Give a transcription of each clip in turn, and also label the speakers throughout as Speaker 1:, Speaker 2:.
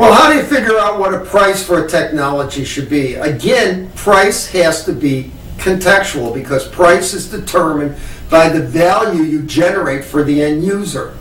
Speaker 1: Well, how do you figure out what a price for a technology should be? Again, price has to be contextual because price is determined by the value you generate for the end user.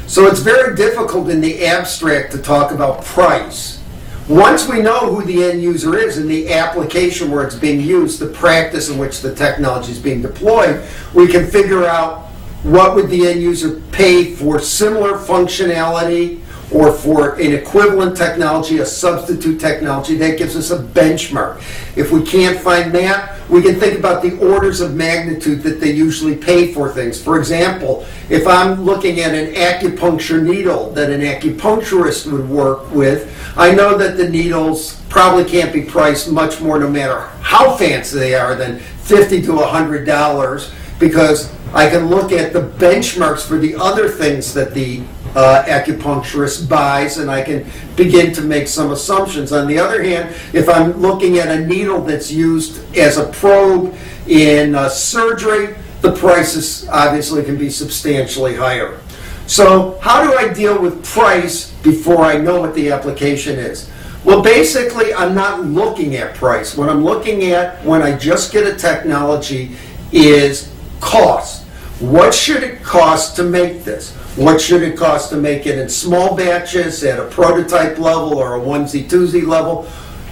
Speaker 1: So it's very difficult in the abstract to talk about price. Once we know who the end user is and the application where it's being used, the practice in which the technology is being deployed, we can figure out what would the end user pay for similar functionality or for an equivalent technology, a substitute technology. That gives us a benchmark. If we can't find that, we can think about the orders of magnitude that they usually pay for things. For example, if I'm looking at an acupuncture needle that an acupuncturist would work with, I know that the needles probably can't be priced much more, no matter how fancy they are, than $50 to $100, because I can look at the benchmarks for the other things that the acupuncturist buys, and I can begin to make some assumptions. On the other hand, if I'm looking at a needle that's used as a probe in surgery, the prices obviously can be substantially higher. So how do I deal with price before I know what the application is? Well, basically, I'm not looking at price. What I'm looking at when I just get a technology is cost. What should it cost to make this? What should it cost to make it in small batches, at a prototype level or a onesie twosie level?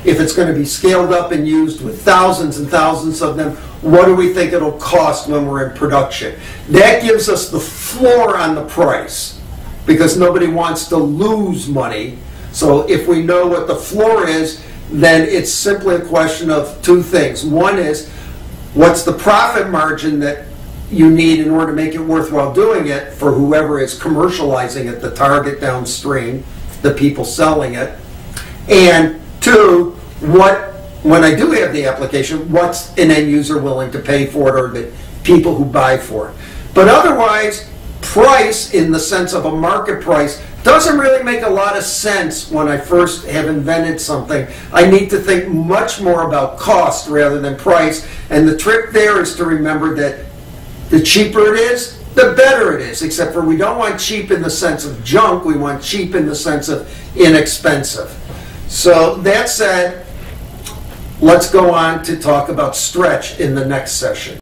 Speaker 1: If it's going to be scaled up and used with thousands and thousands of them, what do we think it'll cost when we're in production? That gives us the floor on the price, because nobody wants to lose money. So if we know what the floor is, then it's simply a question of two things. One is, what's the profit margin that you need in order to make it worthwhile doing it for whoever is commercializing it, the target downstream, the people selling it. And two, when I do have the application, what's an end user willing to pay for it, or the people who buy for it. But otherwise, price in the sense of a market price doesn't really make a lot of sense when I first have invented something. I need to think much more about cost rather than price. And the trick there is to remember that the cheaper it is, the better it is, except for we don't want cheap in the sense of junk, we want cheap in the sense of inexpensive. So that said, let's go on to talk about stretch in the next session.